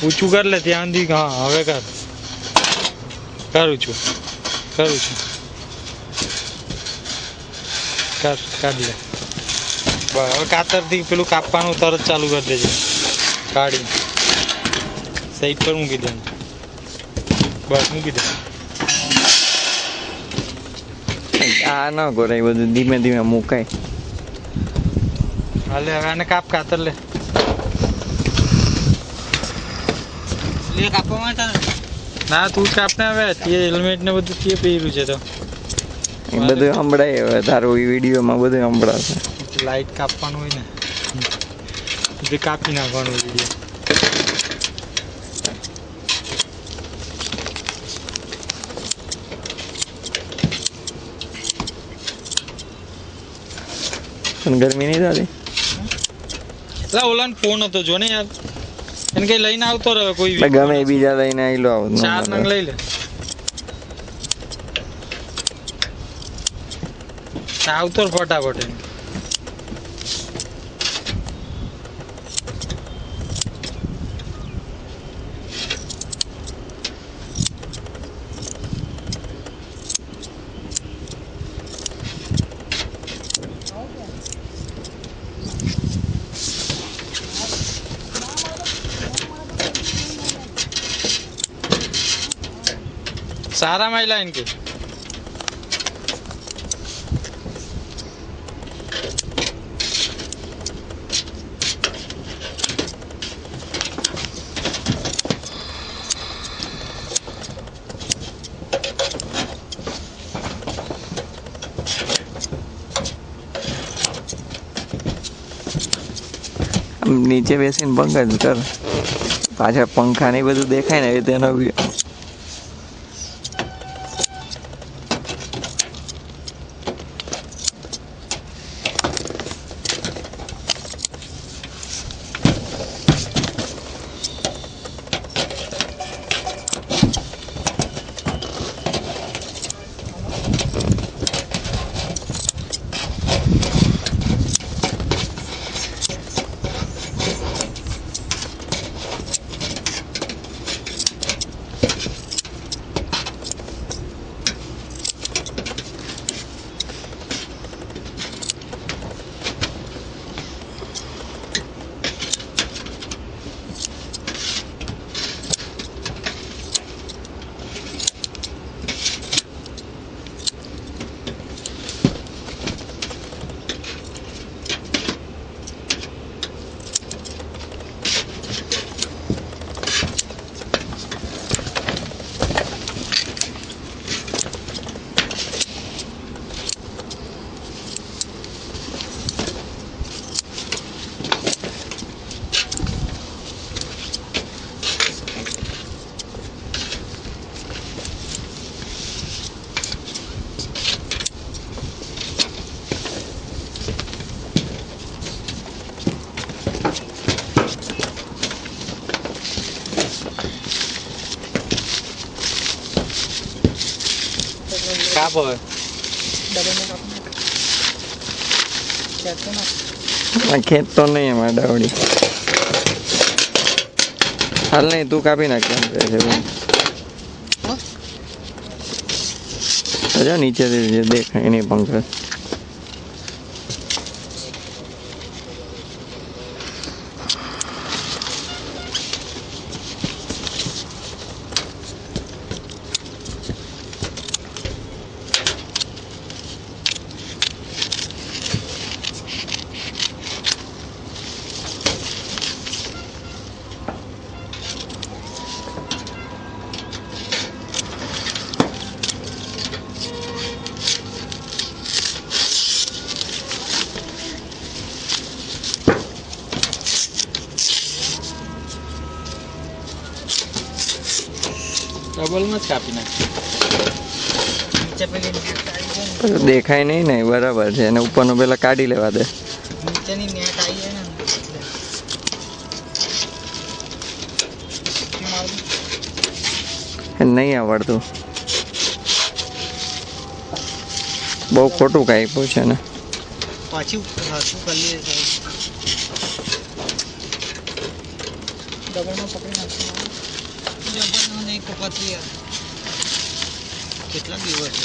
ઊંચું કર લે ત્યાં સુધી. હા હવે કર. કરું છું કર કાઢ લે. બસ હવે કાતરથી પેલું કાપવાનું તરત ચાલુ કરી દેજે. કાઢી સાઈડ પર મૂકી દે. બસ મૂકી દે. આ ન કરાય, બધું ધીમે ધીમે મુકાય. હાલે હવે આને કાપ. કાતર લે. કાપવા માટે ના તું જ કાપને. હવે તે હેલ્મેટ ને બધું તે પહેર્યું છે તો એ બધું સંભળાય. હવે તારું વિડીયોમાં બધું સંભળાશે. લાઈટ કાપવાનું હોય ને જે કાપી નાખવાનું વિડીયો. પણ ગરમી નહીં થતી? એટલે ઓલાનો ફોન હતો જો ને યાર, એને કઈ લઈને આવતો રહ્યો કોઈ ગમે બીજા લઈને આવી લો. 4 નંગ લઈ લે. આવતો ફટાફટ. सारा महिला इनके નીચે બેસીને પંખા જ કર. પાછળ પંખા ને બધું દેખાય ને તેનો બી. કાપ હવે. ખેત તો નહીં એમાં ડાવડી. હાલ નહીં, તું કાપી નાખ. કેમ કહે છે નીચેથી જે દેખાય નહીં પંખા. ડબલમાં જ કાપી નાખ. દેખાય નહીં ને બરાબર છે. એને ઉપરનો પેલા કાઢી લેવા દે. નીચેની નેટ આવી જાય ને નહીં આવડતું. બહુ ખોટું કાપ્યું છે ને. પાછી શું કરી ડબલમાં પકડી નાખવાનું. ડબલમાં નહીં કપાતું યાર. કેટલા દિવસ